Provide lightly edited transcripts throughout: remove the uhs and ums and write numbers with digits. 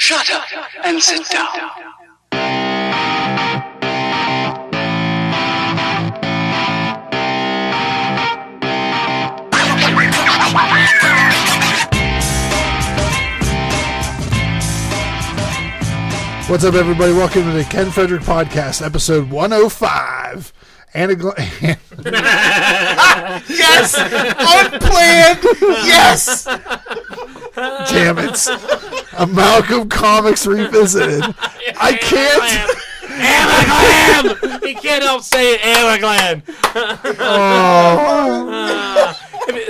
Shut up and sit down. What's up, everybody? Welcome to the Ken Frederick Podcast, episode 105. Yes! Unplanned! Yes! Damn it. Amalgam Comics Revisited. I can't. AMAGLAM! He can't help saying AMAGLAM.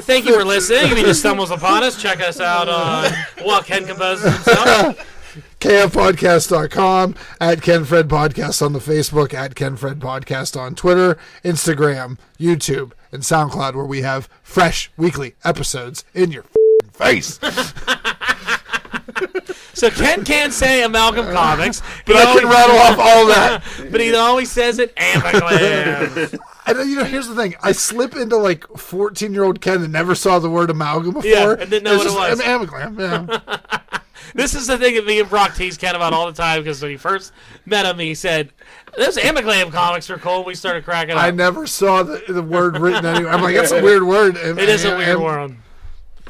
Thank you for listening. If you just stumbles upon us, check us out on what Ken composes himself. KFpodcast.com, at KenFred Podcast on the Facebook, at KenFred Podcast on Twitter, Instagram, YouTube, and SoundCloud, where we have fresh weekly episodes in your face. So Ken can't say Amalgam Comics, but I can rattle off all that. But he always says it AMAGLAM. And here's the thing. I slip into like 14-year-old Ken that never saw the word amalgam before. Yeah, and didn't know what it was. Amalgam, yeah. This is the thing that me and Brock tease Ken about all the time, because when he first met him, he said, those AMAGLAM comics are cool. We started cracking up. I never saw the word written anywhere. I'm like, that's a weird word. It is a weird word.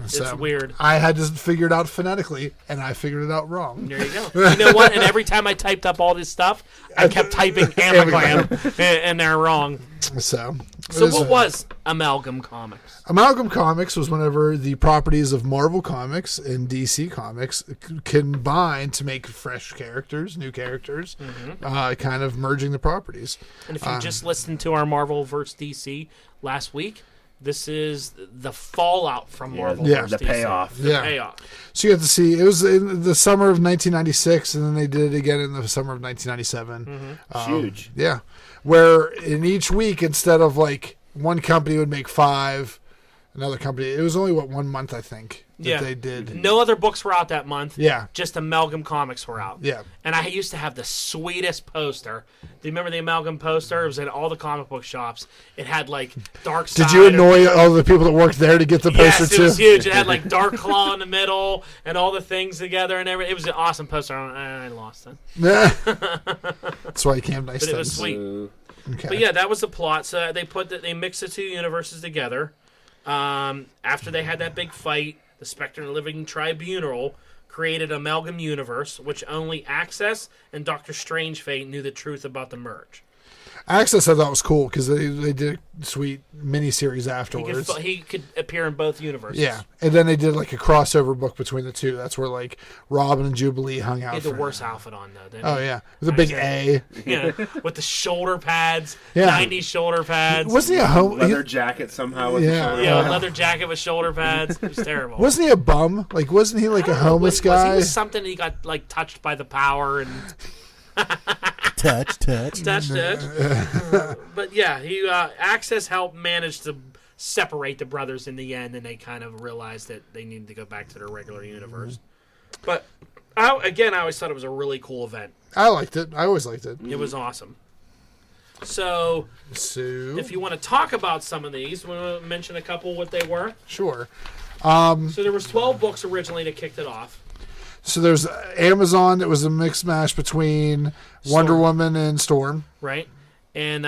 So it's weird. I had to figure it out phonetically, and I figured it out wrong. There you go. You know what? And every time I typed up all this stuff, I kept typing AMAGLAM, and they're wrong. So what was Amalgam Comics? Amalgam Comics was whenever the properties of Marvel Comics and DC Comics combined to make fresh characters, new characters, kind of merging the properties. And if you just listened to our Marvel vs. DC last week, this is the fallout from Marvel vs. The DC. payoff. The payoff. So you have to see, it was in the summer of 1996, and then they did it again in the summer of 1997. Huge. Yeah. Where in each week, instead of like one company would make 5, another company, it was only, 1 month, I think, that they did. No other books were out that month. Yeah. Just Amalgam Comics were out. Yeah. And I used to have the sweetest poster. Do you remember the Amalgam poster? It was in all the comic book shops. It had, like, Dark Side. Did you annoy all the people that worked there to get the poster, too? Yes, it was huge. It had, like, Dark Claw in the middle and all the things together and everything. It was an awesome poster. I lost it. That's why you can't have nice But things. it was sweet. Okay. But, yeah, that was the plot. So they mixed the two universes together. After they had that big fight, the Spectre and Living Tribunal created Amalgam Universe, which only Access and Doctor Strange Fate knew the truth about the merge. Access I thought was cool because they did a sweet miniseries afterwards. He could appear in both universes. Yeah, and then they did like a crossover book between the two. That's where like Robin and Jubilee hung out. He had the worst outfit on though, didn't he? Oh yeah, with a big A. Yeah, with the shoulder pads, Yeah. 90s shoulder pads. Wasn't he a leather jacket somehow with the shoulder pads. Leather jacket with shoulder pads. It was terrible. Wasn't he a bum? Like, wasn't he like a homeless guy? Was he something he got like touched by the power and touch. But yeah, he Access helped manage to separate the brothers in the end, and they kind of realized that they needed to go back to their regular universe. But I always thought it was a really cool event. I liked it. I always liked it. It was awesome. So if you want to talk about some of these, we want to mention a couple what they were. Sure. So there was 12 books originally that kicked it off. So there's Amazon that was a mixed mash between Wonder Woman and Storm. Right. And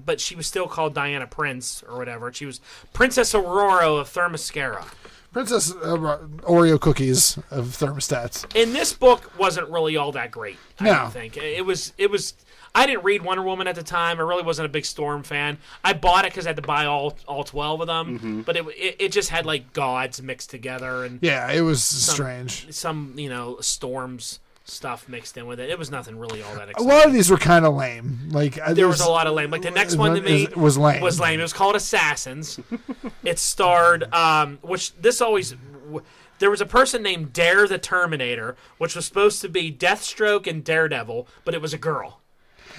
but she was still called Diana Prince or whatever. She was Princess Aurora of Themyscira. Princess Oreo cookies of thermostats. And this book wasn't really all that great, I No. don't think. It was I didn't read Wonder Woman at the time. I really wasn't a big Storm fan. I bought it because I had to buy all 12 of them. But it just had like gods mixed together and Yeah, it was strange. Some Storm's stuff mixed in with it. It was nothing really all that A exciting. lot of these were kind of lame. Like There was a lot of lame. Like the next one to me was lame. It was called Assassins. It starred, there was a person named Dare the Terminator, which was supposed to be Deathstroke and Daredevil, but it was a girl.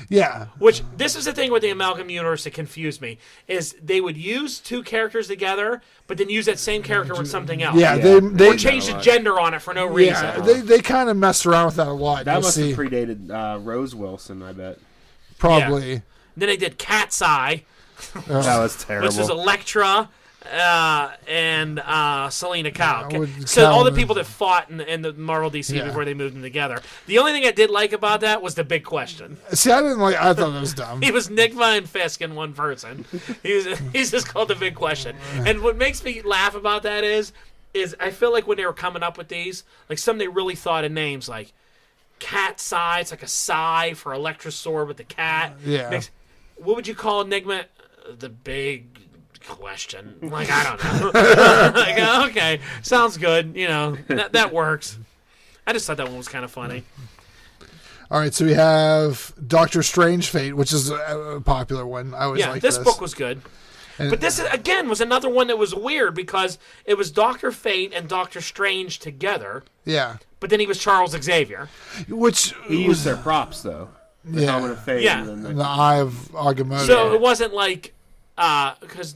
Yeah. Which, this is the thing with the Amalgam Universe that confused me, is they would use two characters together, but then use that same character with something else. Yeah, they or change the gender on it for no reason. Yeah, they kind of messed around with that a lot. That must have predated Rose Wilson, I bet. Probably. Yeah. Then they did Cat's Eye. That was terrible. Which was Elektra, and Selena Kyle. with So all the Catwoman. people that fought in the Marvel DC Yeah. before they moved them together. The only thing I did like about that was the big question. See, I didn't like. I thought that was dumb. He was Nigma and Fisk in one person. He's just called the big question. And what makes me laugh about that is I feel like when they were coming up with these, like some they really thought of names like Cat Sai. It's like a Sai for Electrosaur with the cat. Yeah. What would you call Enigma? The big question. Like, I don't know. Like, okay, sounds good. You know, that works. I just thought that one was kind of funny. All right, so we have Doctor Strange Fate, which is a popular one. I always Yeah, like this book was good. And- But this, again, was another one that was weird because it was Dr. Fate and Doctor Strange together, Yeah, but then he was Charles Xavier. which He used their props though. The Yeah. helmet of fate. Yeah. And then the Eye of Agamotto. So it wasn't like, because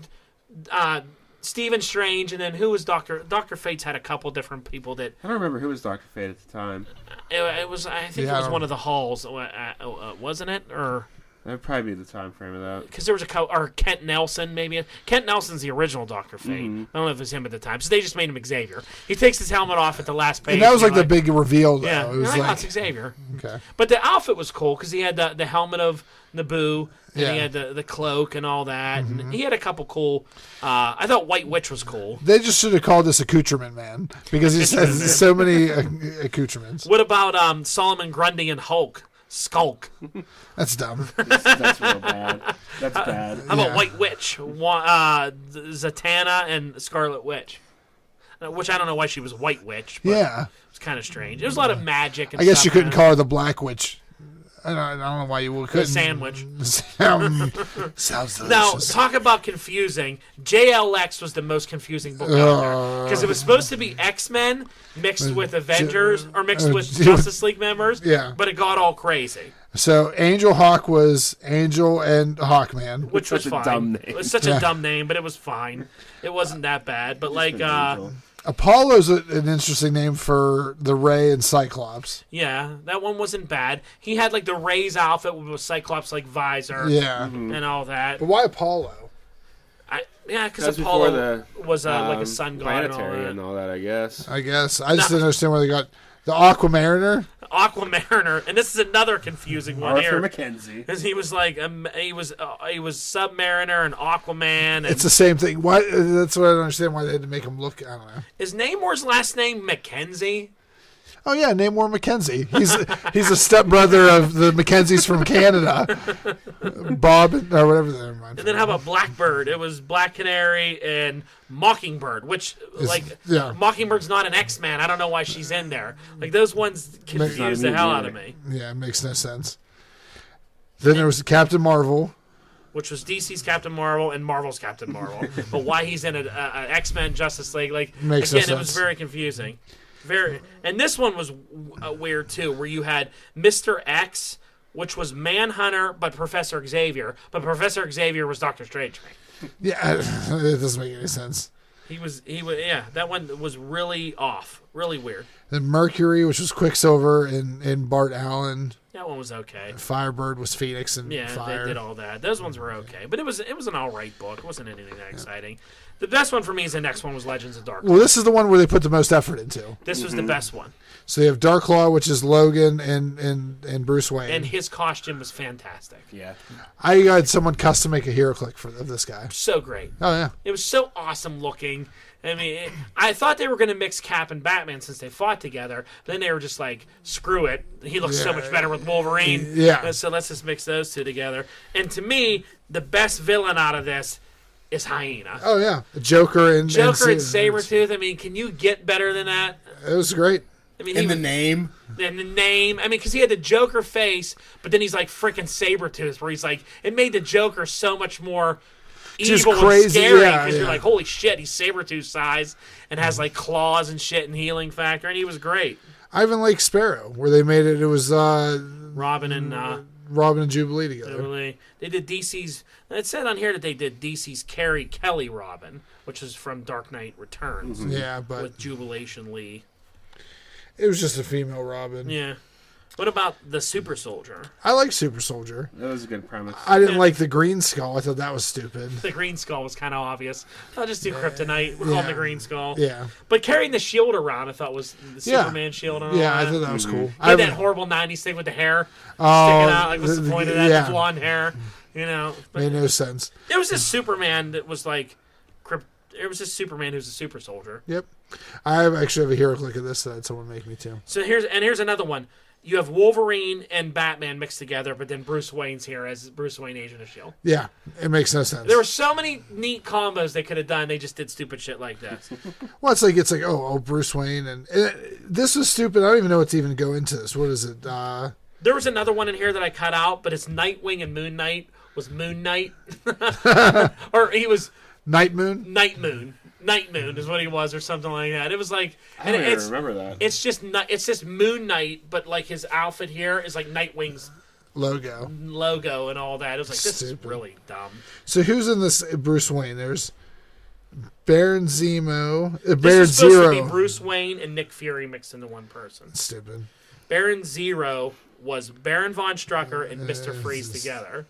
Stephen Strange and then who was Dr. Fate's had a couple different people that, I don't remember who was Dr. Fate at the time. it was, I think Yeah, it was I one don't- of the halls, wasn't it? Or... That would probably be the time frame of that. Because there was or Kent Nelson, maybe. Kent Nelson's the original Dr. Fate. I don't know if it was him at the time. So they just made him Xavier. He takes his helmet off at the last page. and that was you're like the big reveal, though. Yeah, It you're was like, oh, like, it's Xavier. okay. But the outfit was cool because he had the helmet of Naboo, and Yeah. he had the cloak and all that. And he had a couple cool... I thought White Witch was cool. They just should have called this Accoutrement Man because he says so many accoutrements. What about Solomon Grundy and Hulk? Skulk. That's dumb. That's real bad. That's bad. How about Yeah. White Witch? Zatanna and Scarlet Witch. Which I don't know why she was White Witch, but Yeah, it's kind of strange. There's a lot of magic and I guess stuff you couldn't in it. call her the Black Witch. I don't know why you couldn't. The sandwich. Sounds Now, delicious. talk about confusing. JLX was the most confusing book out there. Because it was supposed to be X-Men mixed with Avengers, or mixed with Justice League members, Yeah. but it got all crazy, So Angel Hawk was Angel and Hawkman. which was Such a fine. dumb name. It was such Yeah. a dumb name, but it was fine. It wasn't that bad. But, like, Angel. Apollo's an interesting name for the Ray and Cyclops. yeah, that one wasn't bad. He had, like, the Ray's outfit with a Cyclops, like, visor Yeah. and all that. But why Apollo? Yeah, because That was before Apollo was like a sun god and all planetary that. and all that, I guess. I guess. I just didn't understand where they got the Aquamariner. Aquamariner, and this is another confusing one Arthur here. Mackenzie. Because he was like, he was Submariner and Aquaman. And It's the same thing. Why? That's what I don't understand why they had to make him look. I don't know. is Namor's last name Mackenzie? Oh yeah, Namor Mackenzie. He's a stepbrother of the Mackenzies from Canada. Bob or whatever. Never mind. And then how about Blackbird? It was Black Canary and Mockingbird, which yeah. Mockingbird's not an X-Man. I don't know why she's in there. Like those ones confuse the hell out of me. Yeah, it makes no sense. Then there was Captain Marvel. Which was DC's Captain Marvel and Marvel's Captain Marvel, but why he's in a X-Men Justice League? Like Makes no again, it was sense. very confusing. And this one was weird too, where you had Mr. X, which was Manhunter, but Professor Xavier, but Professor Xavier was Doctor Strange. Yeah, it doesn't make any sense. He was yeah. That one was really off, really weird. Then Mercury, which was Quicksilver and Bart Allen. That one was okay. Firebird was Phoenix and Yeah, Fire. they did all that. Those ones were okay, but it was an all right book. It wasn't anything that exciting. The best one for me is the next one was Legends of Dark. Well, this is the one where they put the most effort into. This was the best one, So you have Darklaw, which is Logan and Bruce Wayne. and his costume was fantastic. Yeah. I had someone custom make a hero click of this guy. So great. Oh yeah, It was so awesome looking. I mean, I thought they were going to mix Cap and Batman since they fought together. But then they were just like, screw it. He looks so Yeah. much better with Wolverine. Yeah. So let's just mix those two together. And to me, the best villain out of this is Hyena. oh yeah, Joker and Sabertooth. I mean, can you get better than that? It was great. I mean, In the name. and the name. I mean, because he had the Joker face, but then he's like freaking Sabertooth, where he's like, it made the Joker so much more Just evil crazy, and scary yeah, because you're yeah. like, holy shit, he's Sabertooth size and has like claws and shit and healing factor, and he was great. Ivan Lake Sparrow, where they made it. It was Robin and Robin and Jubilee together. Beverly. They did DC's. It said on here that they did DC's Carrie Kelly Robin, which is from Dark Knight Returns Yeah, but with Jubilation Lee. it was just a female Robin. Yeah. What about the Super Soldier? I like Super Soldier. That was a good premise. I didn't like the Green Skull. I thought that was stupid. The Green Skull was kind of obvious. I'll just do Kryptonite. We'll call him the Green Skull. Yeah. But carrying the shield around, I thought was the Superman shield. And all Yeah, I that. thought that was cool. He had that horrible 90s thing with the hair sticking out. Like, what's the point of that? yeah. The blonde hair. You know. But Made no sense. it was just Superman that was like... It was just Superman who's a super soldier. Yep. I actually have a hero click of this that someone make me too. So here's another one. You have Wolverine and Batman mixed together, but then Bruce Wayne's here as Bruce Wayne, Agent of S.H.I.E.L.D. Yeah, it makes no sense. There were so many neat combos they could have done. They just did stupid shit like this. Well, it's like Bruce Wayne, and this is stupid. I don't even know what to even go into this. What is it? There was another one in here that I cut out, but it's Nightwing and Moon Knight was Moon Knight, or he was Night Moon. Night Moon. Night Moon is what he was, or something like that. It was like, I don't even remember that. It's just Moon Knight, but like his outfit here is like Nightwing's logo and all that. It was like, this is really dumb. So who's in this Bruce Wayne? There's Baron Zemo. This Baron is supposed Zero. to be Bruce Wayne and Nick Fury mixed into one person. Stupid. Baron Zero was Baron Von Strucker and Mr. Freeze together.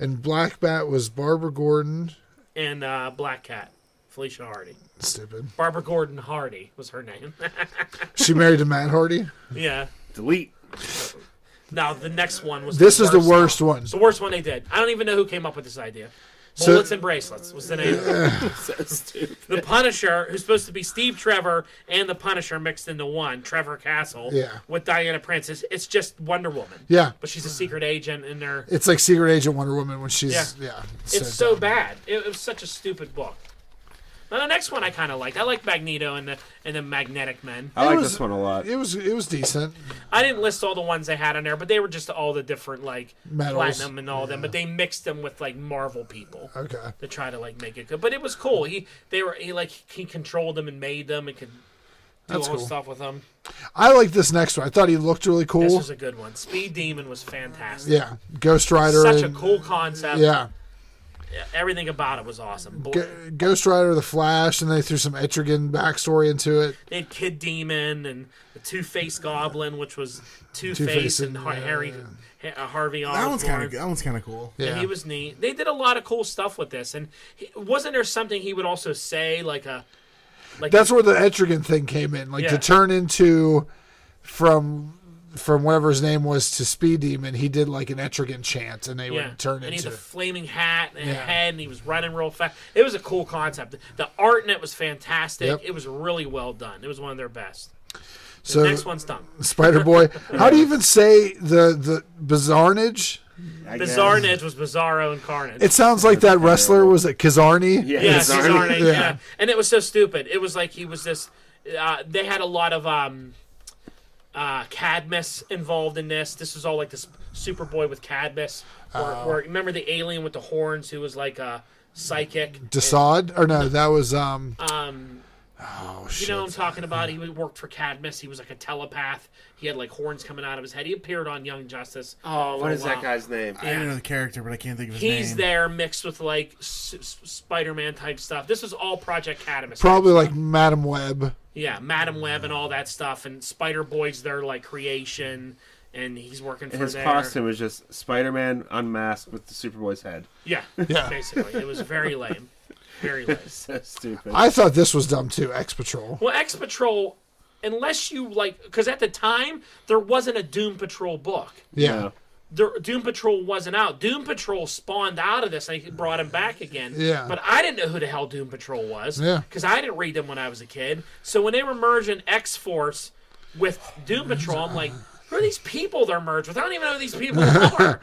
And Black Bat was Barbara Gordon. And Black Cat, Felicia Hardy. Stupid. Barbara Gordon Hardy was her name. She married to Matt Hardy? Yeah. Delete. Now, the next one was This is the worst one. It's the worst one they did. I don't even know who came up with this idea. Bullets and Bracelets was the name. So stupid. The Punisher, who's supposed to be Steve Trevor and the Punisher mixed into one, Trevor Castle, with Diana Prince. It's just Wonder Woman. Yeah. But she's a secret agent in there. It's like Secret Agent Wonder Woman when she's... Yeah. It's so bad. It was such a stupid book. Now, the next one I kind of liked. I like Magneto and the Magnetic Men. I like this one a lot. It was decent. I didn't list all the ones they had on there, but they were just all the different, like, Metals. Platinum and all of them. But they mixed them with, like, Marvel people. Okay. To try to, like, make it good. But it was cool. He controlled them and made them and could do all stuff with them. I like this next one. I thought he looked really cool. This was a good one. Speed Demon was fantastic. Yeah. Ghost Rider. Such a cool concept. Yeah. Everything about it was awesome. Ghost Rider, the Flash, and they threw some Etrigan backstory into it. They had Kid Demon and the Two-Face Goblin, which was Two-Face and Harvey Osborn. That one's kind of cool. Yeah. And he was neat. They did a lot of cool stuff with this. And wasn't there something he would also say, That's where the Etrigan thing came in. To turn into from whatever his name was to Speed Demon, he did like an Etrigan chant, and they would turn into. And he had a flaming hat and a head, and he was running real fast. It was a cool concept. The art in it was fantastic. Yep. It was really well done. It was one of their best. So the next one's done. Spider Boy. How do you even say the Bizarnage? Bizarrenage was Bizarro Incarnate. It sounds like that wrestler, was it Kizarny? Yeah, Kizarny. Yeah. And it was so stupid. It was like he was this. They had a lot of Cadmus involved in this. This was all like this Superboy with Cadmus. Where remember the alien with the horns who was like a psychic? Desaad? Or no, that was you know what I'm talking about? He worked for Cadmus. He was like a telepath. He had like horns coming out of his head. He appeared on Young Justice. Oh, what is that guy's name? I don't know the character, but I can't think of his name. He's there mixed with like Spider-Man type stuff. This was all Project Cadmus. Probably like Madam Web. Yeah, Madam Web and all that stuff. And Spider-Boy's their like creation. And he's working for his their... costume was just Spider-Man unmasked with the Superboy's head. Yeah, basically. It was very lame. Very lame. So stupid. I thought this was dumb too, X-Patrol. Well, X-Patrol, unless you like... Because at the time, there wasn't a Doom Patrol book. Yeah. Doom Patrol wasn't out. Doom Patrol spawned out of this. And they brought him back again. Yeah. But I didn't know who the hell Doom Patrol was. Yeah. Because I didn't read them when I was a kid. So when they were merging X-Force with Doom Patrol, I'm like... Who are these people they're merged with? I don't even know who these people are.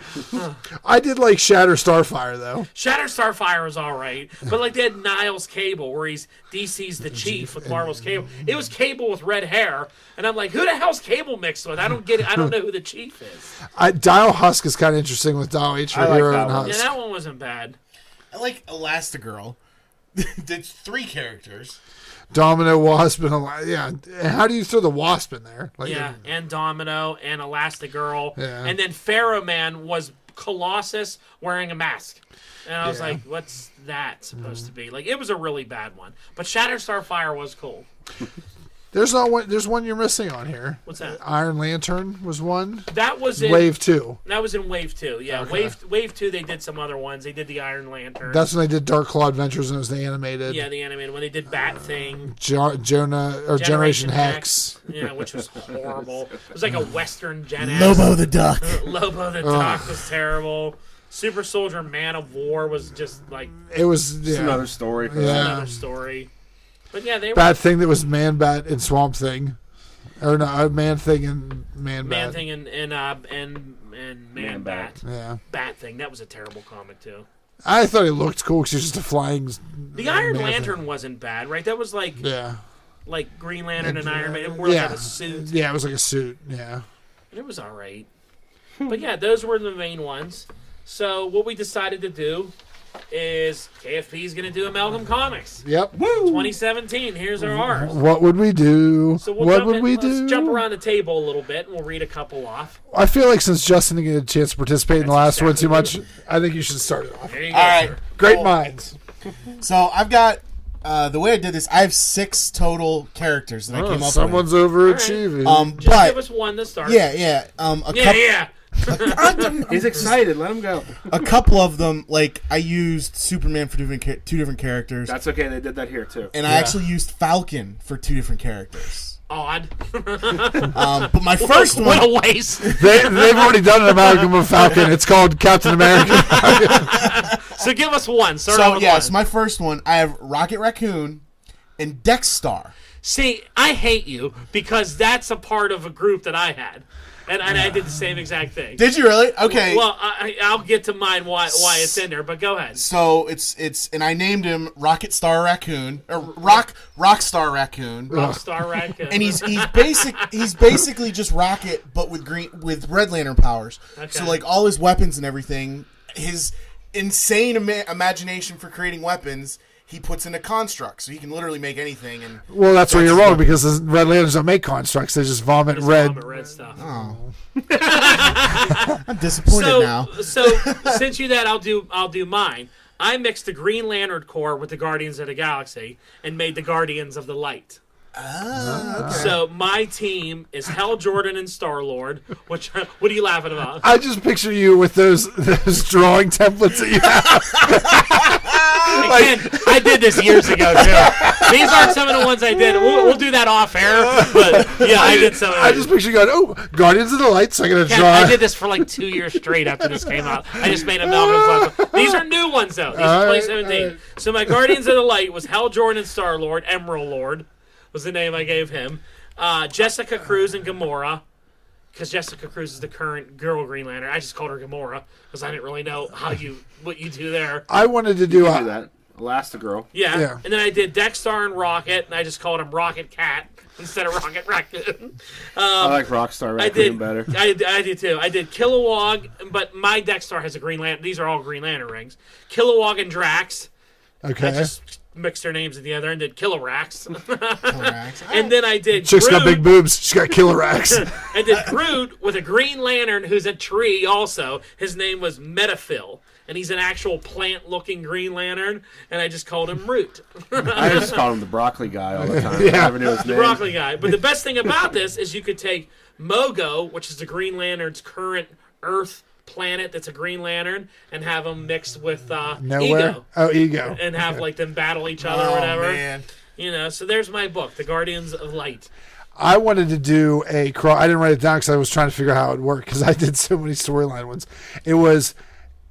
I did like Shatter Starfire, though. Shatter Starfire was all right. But like they had Niles Cable, where he's DC's the chief with Marvel's Cable. It was Cable with red hair. And I'm like, who the hell's Cable mixed with? I don't get it. I don't know who the chief is. Dial Husk is kind of interesting with Dial H for Hero and Husk. Yeah, that one wasn't bad. I like Elastigirl. Did 3 characters. Domino, Wasp, and how do you throw the Wasp in there? And Domino and Elastigirl. Yeah. And then Pharaoh Man was Colossus wearing a mask. And I was like, what's that supposed to be? Like, it was a really bad one. But Shatter Starfire was cool. There's not one. There's one you're missing on here. What's that? Iron Lantern was one. That was in Wave 2. That was in Wave 2. Yeah, Okay. Wave 2. They did some other ones. They did the Iron Lantern. That's when they did Dark Claw Adventures and it was the animated. yeah, the animated when they did Bat Thing. Generation Hex. Yeah, which was horrible. It was like a Western Gen X. Lobo the Duck. Lobo the Duck was terrible. Super Soldier Man of War was just like It was It's another story. another story. But yeah, they were Bat Thing that was Man Bat and Swamp Thing. Or no, Man Thing and Man Man Bat. Thing and Man Bat. Yeah. Bat Thing. That was a terrible comic too. I thought it looked cool because he was just a flying. The Iron Man Lantern Thing. wasn't bad, right? That was like Yeah. Green Lantern and Iron Man. It wore like Yeah. a suit. Yeah, it was like a suit. Yeah. It was all right. But yeah, those were the main ones. So what we decided to do is KFP is going to do Amalgam Comics. Yep. 2017. Here's our ours. What would we do? So we'll what jump would in, we let's do? jump around the table a little bit, and we'll read a couple off. I feel like since Justin didn't get a chance to participate in the last one too much, exactly I think you should start it off. There you go, All right. sir. Great Cool. minds. So I've got the way I did this. I have 6 total characters that I came up Someone's overachieving. with. Just give But us one to start. yeah. Yeah. He's excited. Let him go. A couple of them, like I used Superman for two different characters, That's okay. They did that here too. and I actually used Falcon for 2 different characters. Odd. But my first What one, a waste. They've already done an amalgam of Falcon. It's called Captain America. So give us one. Start out so with yes, one. my first one, I have Rocket Raccoon and Dexstar. See, I hate you because that's a part of a group that I had. And I did the same exact thing. Did you really? Okay. Well, I'll get to mine why it's in there, but go ahead. So it's and I named him Rocket Star Raccoon or Rockstar Raccoon. Rockstar Raccoon. And he's basically just Rocket but with Red Lantern powers. Okay. So like all his weapons and everything, his insane imagination for creating weapons, he puts into constructs, so he can literally make anything. And Well, that's where you're wrong because the Red Lanterns don't make constructs; they just vomit Just red. vomit red stuff. oh, I'm disappointed now. So since you that, I'll do mine. I mixed the Green Lantern Corps with the Guardians of the Galaxy and made the Guardians of the Light. Okay. So my team is Hal Jordan and Star-Lord. What are you laughing about? I just picture you with those drawing templates that you have. Again, I did this years ago too. These aren't some of the ones I did. We'll do that off air. But yeah, I did some. I just picture you going, "Oh, Guardians of the Light." So I'm gonna Ken, draw. I did this for like 2 years straight after this came out. I just made amalgams. These are new ones though. These are All right, 2017. all right. So my Guardians of the Light was Hal Jordan and Star-Lord. Emerald Lord was the name I gave him. Jessica Cruz and Gamora. Because Jessica Cruz is the current girl Green Lantern. I just called her Gamora because I didn't really know what you do there. I wanted to do. You do that. Elastigirl. Yeah. Yeah. And then I did Dexstar and Rocket, and I just called him Rocket Cat instead of Rocket Raccoon. I like Rockstar I Raccoon did better. I did too. I did Kilowog, but my Dexstar has a Green Lantern. These are all Green Lantern rings. Kilowog and Drax. Okay. I just mixed their names together and did Kilorax. Correct. And then I did Chick's got Groot. big boobs. She's got killer racks. I did Groot with a Green Lantern who's a tree also. His name was Metaphil. And he's an actual plant-looking Green Lantern, and I just called him Root. I just called him the broccoli guy all the time. Yeah. I never knew his The name. broccoli guy. But the best thing about this is you could take Mogo, which is the Green Lantern's current Earth planet that's a Green Lantern, and have them mixed with Nowhere. Ego. Oh, Ego. And have like them battle each other or Oh, whatever. man. You know, so there's my book, The Guardians of Light. I wanted to do a cross. I didn't write it down because I was trying to figure out how it would work because I did so many storyline ones.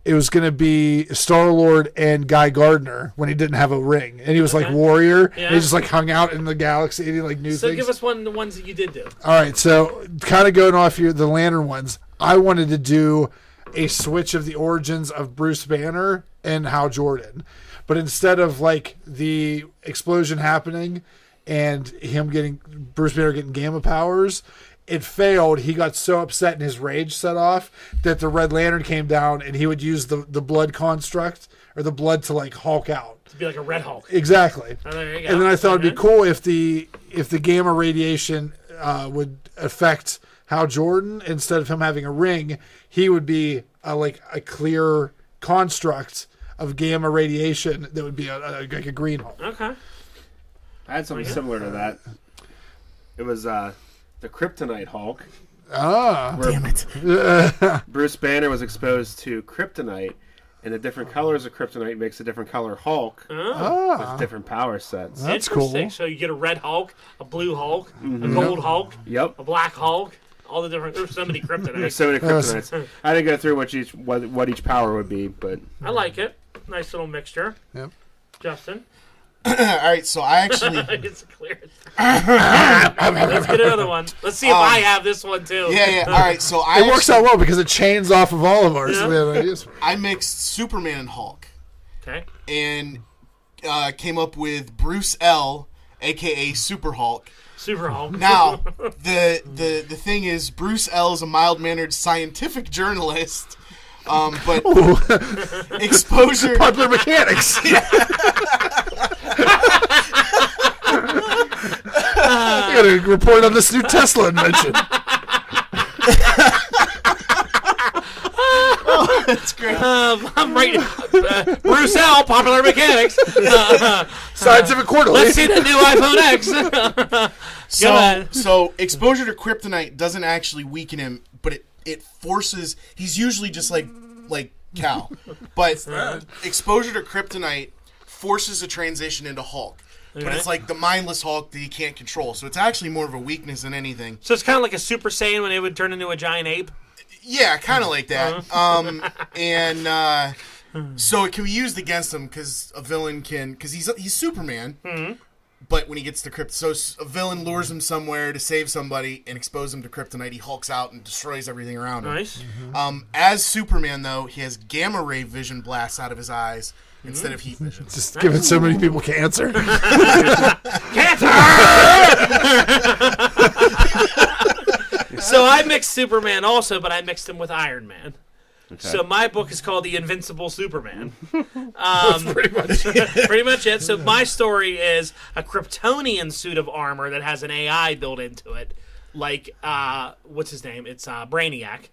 It was going to be Star-Lord and Guy Gardner when he didn't have a ring, and he was like Okay. warrior. Yeah. And he just like hung out in the galaxy and he like knew So things. give us one of the ones that you did do. All right, so kind of going off the Lantern ones, I wanted to do a switch of the origins of Bruce Banner and Hal Jordan. But instead of like the explosion happening and Bruce Banner getting gamma powers, it failed. He got so upset and his rage set off that the Red Lantern came down and he would use the blood construct or the blood to like Hulk out. To be like a Red Hulk. Exactly. Oh, there you go. And then I thought it'd be Okay. cool if the gamma radiation would affect Hal Jordan. Instead of him having a ring, he would be like a clear construct of gamma radiation that would be like a green Hulk. Okay. I had something similar to that. It was the Kryptonite Hulk. Ah. Damn it. Bruce Banner was exposed to kryptonite, and the different colors of kryptonite makes a different color Hulk with different power sets. That's Interesting. cool. So you get a red Hulk, a blue Hulk, a gold Hulk, Yep. a black Hulk. All the different. There's so many kryptonites. There's so many kryptonites. I didn't go through what each power would be, but I like it. Nice little mixture. Yep. Justin. All right, so I actually... It's clear. Let's get another one. Let's see if I have this one too. Yeah. All right, so It works out well because it chains off of all of ours. Yeah. So we have ideas. I mixed Superman and Hulk Okay. and came up with Bruce L., a.k.a. Super Hulk. Super Hulk. Now, the thing is, Bruce L. is a mild-mannered scientific journalist, but exposure... Popular mechanics. I got to report on this new Tesla invention. That's great. I'm right. Bruce L. Popular Mechanics. Scientific Quarterly. Let's see the new iPhone X. So exposure to kryptonite doesn't actually weaken him, but it forces... He's usually just like Cal. But exposure to kryptonite forces a transition into Hulk. But Okay. it's like the mindless Hulk that he can't control. So it's actually more of a weakness than anything. So it's kind of like a Super Saiyan when it would turn into a giant ape. Yeah, kind of like that. So it can be used against him because a villain can... Because he's Superman. Mm-hmm. But when he gets to kryptonite... So a villain lures him somewhere to save somebody and expose him to kryptonite. He hulks out and destroys everything around him. Nice. As Superman, though, he has gamma ray vision blasts out of his eyes instead of heat vision. Just giving so many people cancer. Cancer! So I mixed Superman also, but I mixed him with Iron Man. Okay. So my book is called The Invincible Superman. Pretty much it. So my story is a Kryptonian suit of armor that has an AI built into it. Like, what's his name? It's Brainiac.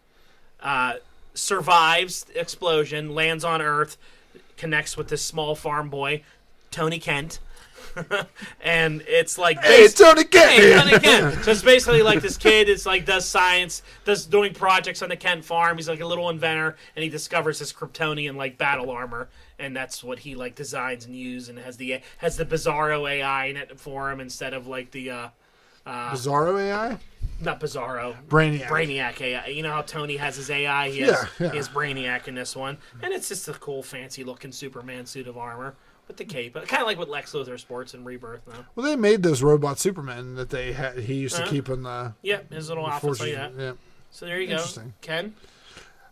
Survives the explosion, lands on Earth, connects with this small farm boy, Tony Kent. And it's like, Hey, Tony Kent! Hey, Tony Kent. So it's basically like this kid is like does science, doing projects on the Kent farm. He's like a little inventor, and he discovers this Kryptonian like battle armor, and that's what he like designs and uses, and has the Bizarro AI in it for him instead of like the Bizarro AI? not Bizarro, Brainiac AI. You know how Tony has his AI? He has Brainiac in this one, and it's just a cool, fancy looking Superman suit of armor. With the cape, kind of like what Lex Luthor sports in Rebirth now. Well, they made those robot Supermen that he used to keep in the... Yeah, his little outfits like that. Yeah. So there you go. Ken?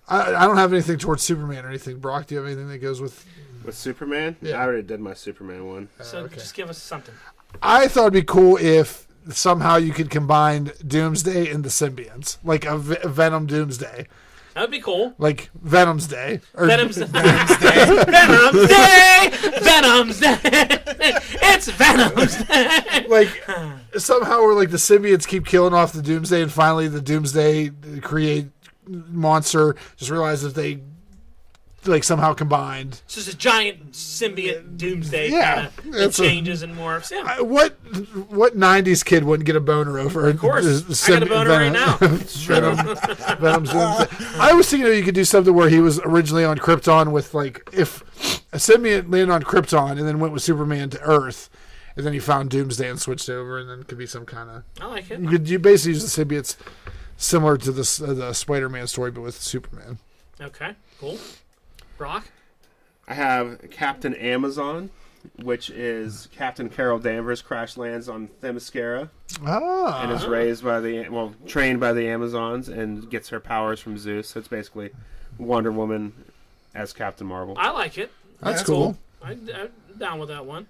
I don't have anything towards Superman or anything. Brock, do you have anything that goes with... with Superman? Yeah. I already did my Superman one. So just give us something. I thought it'd be cool if somehow you could combine Doomsday and the symbionts. Like a Venom Doomsday. That would be cool. Like Venom's Day. Or Venom's Day. Venom's Day. Venom's Day. It's Venom's Day. Like somehow where like the symbiotes keep killing off the Doomsday, and finally the Doomsday create monster just realizes they like somehow combined. It's just a giant symbiote Doomsday. Yeah, It changes and morphs. Yeah. What 90s kid wouldn't get a boner over? Of course. I got a boner right now. Venom's Doomsday. I was thinking you could do something where he was originally on Krypton with like if a symbiote landed on Krypton and then went with Superman to Earth, and then he found Doomsday and switched over, and then it could be some kind of. I like it. You basically use the symbiotes similar to the Spider-Man story, but with Superman. Okay. Cool. Brock? I have Captain Amazon, which is Captain Carol Danvers crash lands on Themyscira and is raised by trained by the Amazons and gets her powers from Zeus. So it's basically Wonder Woman as Captain Marvel. I like it. That's cool. I'm down with that one.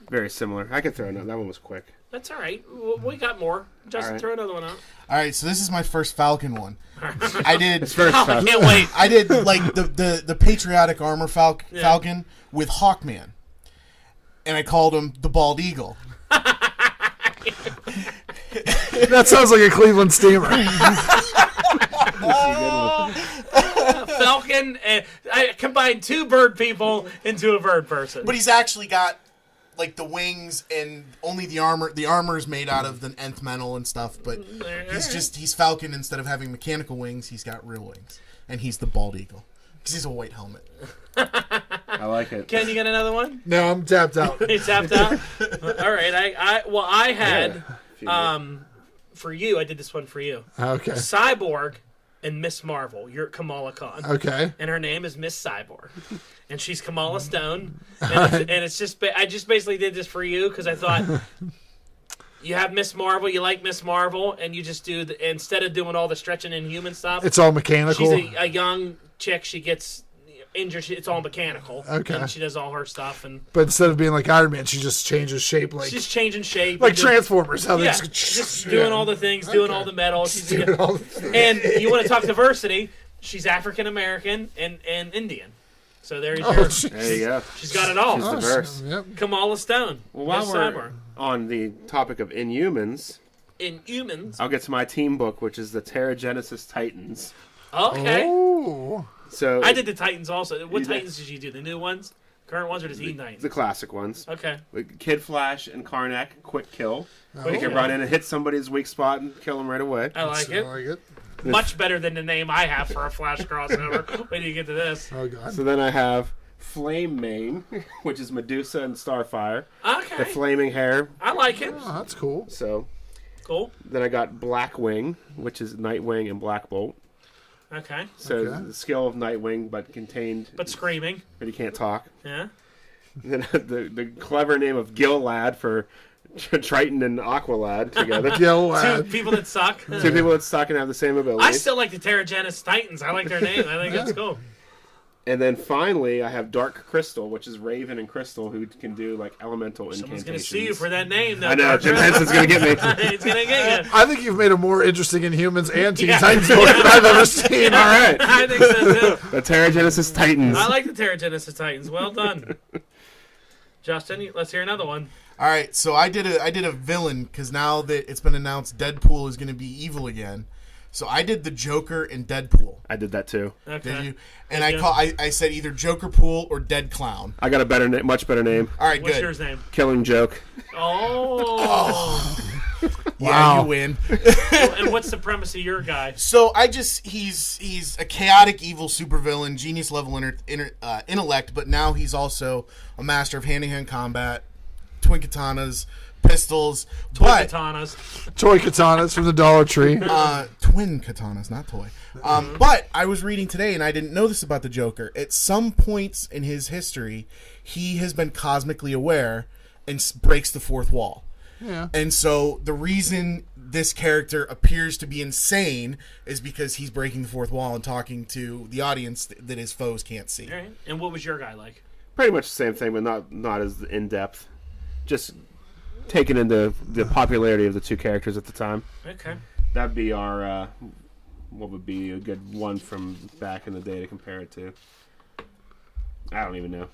Very similar. I could throw another. That one was quick. That's all right. We got more. Justin, throw another one out. All right, so this is my first Falcon one. I did. I can't wait. I did like the patriotic armor Falcon with Hawkman, and I called him the Bald Eagle. That sounds like a Cleveland steamer. Falcon. I combined two bird people into a bird person. But he's actually got like the wings and only the armor. The armor is made out of the nth metal and stuff, but he's Falcon instead of having mechanical wings. He's got real wings, and he's the bald eagle because he's a white helmet. I like it. Ken, you got another one? No, I'm tapped out. You tapped out? All right. I had, for you, I did this one for you. Okay. Cyborg and Miss Marvel. You're Kamala Khan. Okay. And her name is Miss Cyborg. And she's Kamala Stone. And it's just, I just basically did this for you because I thought, you have Miss Marvel, you like Miss Marvel, and you just do, instead of doing all the stretching and human stuff. It's all mechanical. She's a young chick, she gets injured, it's all mechanical. Okay. And she does all her stuff. But instead of being like Iron Man, she just changes shape like... She's changing shape. Like Transformers. How yeah, they just doing all the things, doing all the metal. She's doing all the things. And you want to talk diversity, she's African-American and Indian. So there's your... There you go. She's got it all. She's diverse. Yep. Kamala Stone. Well, while Miss we're Cyborg. on the topic of Inhumans, Inhumans. I'll get to my team book, which is the Terragenesis Titans. Okay. Oh. So I did the Titans also. What You did? Titans did you do? The new ones? Current ones or just Teen Titans? the classic ones. Okay. With Kid Flash and Karnak, quick kill. They Quick can kill. run in and hit somebody's weak spot and kill them right away. I like it. I like it. Much better than the name I have for a Flash crossover. Wait till you get to this. Oh, God. So then I have Flame Mane, which is Medusa and Starfire. The Okay. flaming hair. I like it. Oh, that's cool. So Cool. then I got Blackwing, which is Nightwing and Black Bolt. Okay. So Okay. the skill of Nightwing, but contained, But screaming. but he can't talk. Yeah. Then the clever name of Gill-Lad for Triton and Aqualad together. Gil, Two people that suck. Two people that suck and have the same ability. I still like the Terragenesis Titans. I like their name. I think it's cool. And then finally, I have Dark Crystal, which is Raven and Crystal, who can do like elemental Someone's incantations. going to sue you for that name, though. I know, Jim Henson's going to get me. He's going to get you. I think you've made a more interesting Inhumans and Teen Yeah. Titans book than I've ever seen. All right. I think so, too. The Terragenesis Titans. I like the Terragenesis Titans. Well done. Justin, let's hear another one. All right, so I did a villain because now that it's been announced Deadpool is going to be evil again. So I did the Joker and Deadpool. I did that too. Okay. Did you? And Did you? I said either Joker Pool or Dead Clown. I got a better, much better name. All right, What's good. yours name? Killing Joke. Oh. Yeah, Wow. you win. And what's the premise of your guy? So he's a chaotic evil supervillain, genius level intellect, but now he's also a master of hand-to-hand combat, twin katanas, pistols, Toy but katanas. Toy katanas from the Dollar Tree. twin katanas, not toy. But I was reading today, and I didn't know this about the Joker. At some points in his history, he has been cosmically aware and breaks the fourth wall. Yeah. And so the reason this character appears to be insane is because he's breaking the fourth wall and talking to the audience that his foes can't see. All right. And what was your guy like? Pretty much the same thing, but not as in depth. Just taking into the popularity of the two characters at the time. Okay. That'd be our what would be a good one from back in the day to compare it to. I don't even know.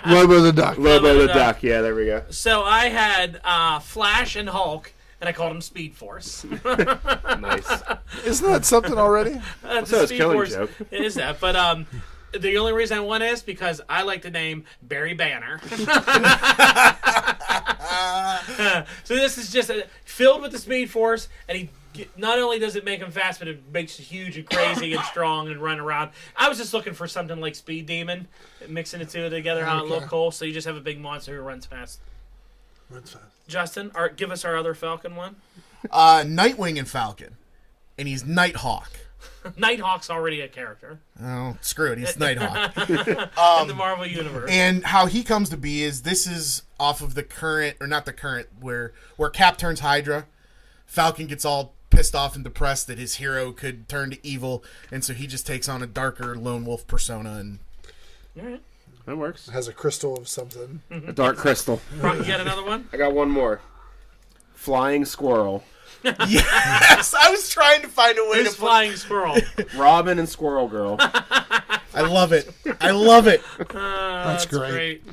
Lobo the Duck. Lobo the Duck. Yeah, there we go. So I had Flash and Hulk, and I called him Speed Force. Nice. Isn't that something already? So it's Killing Joke. It is that, but the only reason I won is because I like the name Barry Banner. So this is just filled with the Speed Force, and not only does it make him fast, but it makes him huge and crazy and strong and run around. I was just looking for something like Speed Demon, mixing the two together, how it looked cool. So you just have a big monster who runs fast. That's fine. Justin, give us our other Falcon one. Nightwing and Falcon, and he's Nighthawk. Nighthawk's already a character Oh, screw it, he's Nighthawk. in the Marvel Universe. And how he comes to be is this is off of the current, or not the current, where Cap turns Hydra. Falcon gets all pissed off and depressed that his hero could turn to evil, and so he just takes on a darker lone wolf persona. And All right. That works. Has a crystal of something. A Dark Crystal. Brock, you got another one? I got one more. Flying Squirrel. yes, I was trying to find a way Who's to Flying Squirrel? Robin and Squirrel Girl. I love it. I love it. That's great.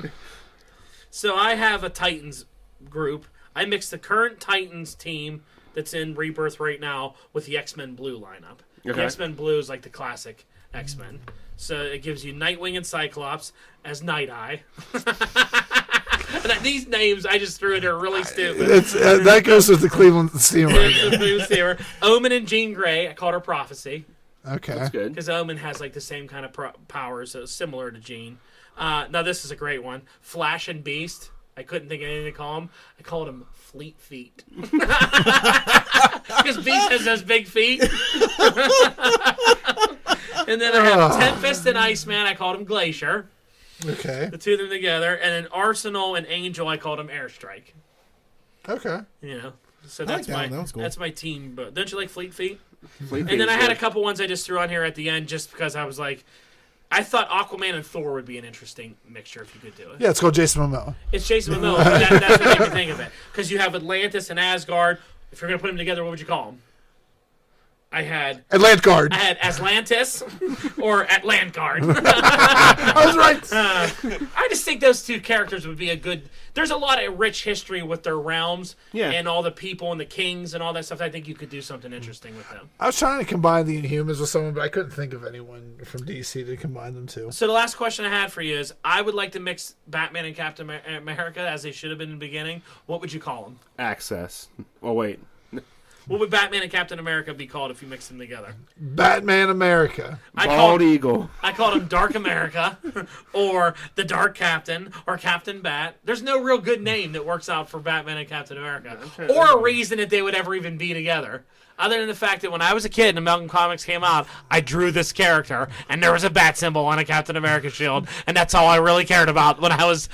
So I have a Titans group. I mixed the current Titans team that's in Rebirth right now with the X-Men Blue lineup. The Okay. X-Men Blue is like the classic X-Men. So it gives you Nightwing and Cyclops as Night Eye. These names I just threw in there really stupid. That goes with the Cleveland Steamer. Omen and Jean Grey, I called her Prophecy. Okay. That's good. Because Omen has like the same kind of powers, so similar to Jean. Now this is a great one. Flash and Beast. I couldn't think of anything to call him. I called him Fleet Feet. Because Beast has those big feet. And then I have Tempest and Iceman. I called him Glacier. Okay. The two of them together. And then Arsenal and Angel, I called him Airstrike. Okay. You know. So I like that's that one. That was cool. that's my team. But don't you like Fleet Feet? Fleet And then I Feet's had a good. couple ones I just threw on here at the end just because I was like, I thought Aquaman and Thor would be an interesting mixture if you could do it. Yeah, it's called Jason Momoa. It's Jason Momoa. But that's what made me think of it. Because you have Atlantis and Asgard. If you're going to put them together, what would you call them? I had Atlantis or Atlantguard. I was right. I just think those two characters would be a good... There's a lot of rich history with their realms and all the people and the kings and all that stuff. I think you could do something interesting with them. I was trying to combine the Inhumans with someone, but I couldn't think of anyone from DC to combine them to. So the last question I had for you is, I would like to mix Batman and Captain America as they should have been in the beginning. What would you call them? Access. Oh, wait. What would Batman and Captain America be called if you mixed them together? Batman America. Bald Eagle. I called him Dark America, or the Dark Captain, or Captain Bat. There's no real good name that works out for Batman and Captain America, or a reason that they would ever even be together. Other than the fact that when I was a kid and Amalgam Comics came out, I drew this character, and there was a bat symbol on a Captain America shield, and that's all I really cared about when I was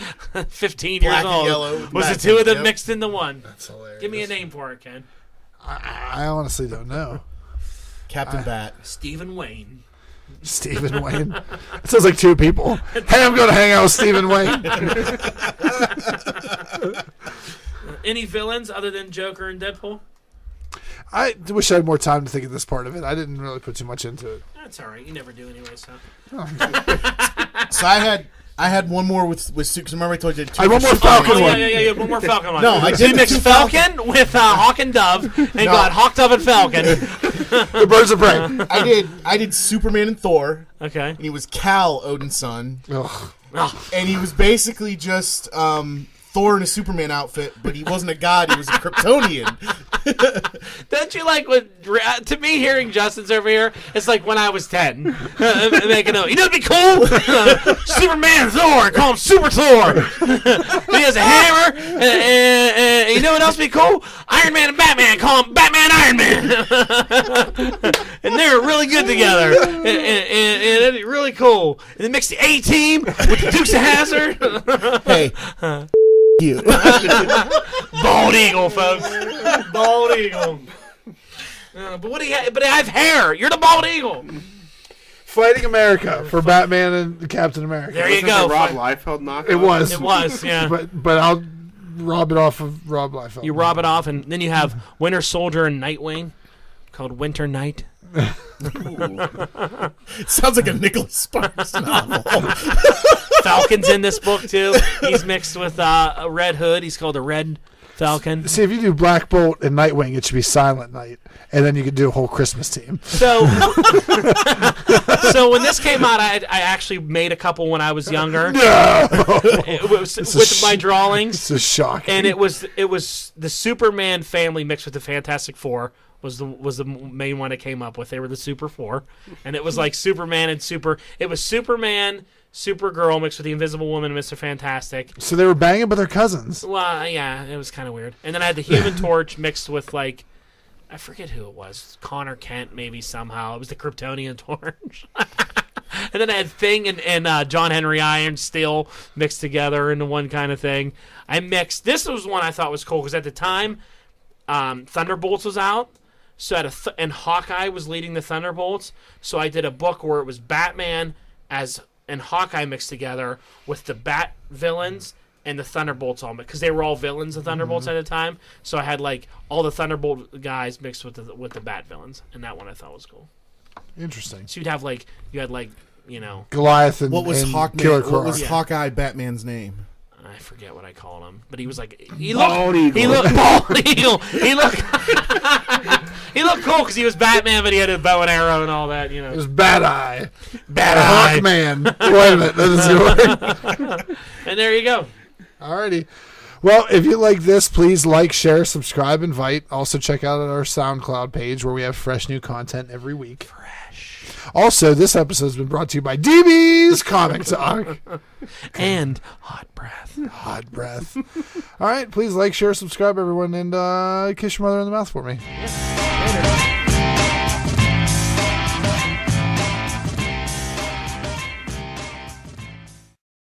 15 Black years and old. yellow with Was the bat two of them symbol, yep. mixed into one? That's hilarious. Give me a name for it, Ken. I honestly don't know. Captain Bat. Stephen Wayne. Stephen Wayne. It sounds like two people. Hey, I'm going to hang out with Stephen Wayne. Any villains other than Joker and Deadpool? I wish I had more time to think of this part of it. I didn't really put too much into it. That's all right. You never do anyway, so. So I had one more with because remember I told you. I had one more Falcon Oh, one. yeah. One more Falcon one. No, I So did you mixed two Falcon with Hawk and Dove, and got Hawk, Dove, and Falcon. The Birds of Prey. I did Superman and Thor, Okay. and he was Kal, Odin's son, Ugh. Oh, and he was basically just Thor in a Superman outfit, but he wasn't a god; he was a Kryptonian. don't you like what? To me, hearing Justin's over here, it's like when I was 10. Making a, you know, it'd be cool. Superman, Thor, call him Super Thor. He has a hammer, and you know what else would be cool? Iron Man and Batman, call him Batman Iron Man. And they're really good together, and it'd be really cool. And then mix the A-Team with the Dukes of Hazzard. Hey, you. Bald eagle, folks. Bald eagle. But what do you have? But I have hair. You're the bald eagle. Fighting America for Batman and Captain America. There you Wasn't go. the Rob Liefeld knockoff? It was. It was, yeah. But I'll rob it off of Rob Liefeld. You rob it off, and then you have Winter Soldier and Nightwing, called Winter Night. Sounds like a Nicholas Sparks novel. Falcon's in this book too. He's mixed with a Red Hood. He's called a Red Falcon. See, if you do Black Bolt and Nightwing, it should be Silent Night, and then you could do a whole Christmas team. So, so when this came out, I actually made a couple when I was younger. No, It was with my drawings. this is shocking. And it was the Superman family mixed with the Fantastic Four was the main one it came up with. They were the Super Four, and it was like Superman and It was Superman, Supergirl mixed with the Invisible Woman and Mr. Fantastic. So they were banging, but they're cousins. Well, yeah, it was kind of weird. And then I had the Human Torch mixed with like I forget who it was, Connor Kent maybe somehow. It was the Kryptonian Torch. And then I had Thing and John Henry Iron Steel mixed together into one kind of thing. I mixed. This was one I thought was cool because at the time, Thunderbolts was out. So and Hawkeye was leading the Thunderbolts. So I did a book where it was Batman and Hawkeye mixed together with the Bat villains and the Thunderbolts all because they were all villains of Thunderbolts at the time. So I had like all the Thunderbolt guys mixed with the Bat villains, and that one I thought was cool. Interesting. So you had Goliath and What was and Hawkman? Killer What was Croc. Hawkeye Batman's name? I forget what I called him, but he was like Bald Eagle. He looked bald eagle. He looked he looked cool because he was Batman, but he had a bow and arrow and all that. You know, It was Bad Eye. Bad Eye. Hawkman. Wait a minute. That doesn't work. And there you go. Alrighty. Well, if you like this, please like, share, subscribe, invite. Also, check out our SoundCloud page where we have fresh new content every week. Also, this episode has been brought to you by DB's Comic Talk. And Hot Breath. Hot breath. All right, please like, share, subscribe, everyone, and kiss your mother in the mouth for me. Later.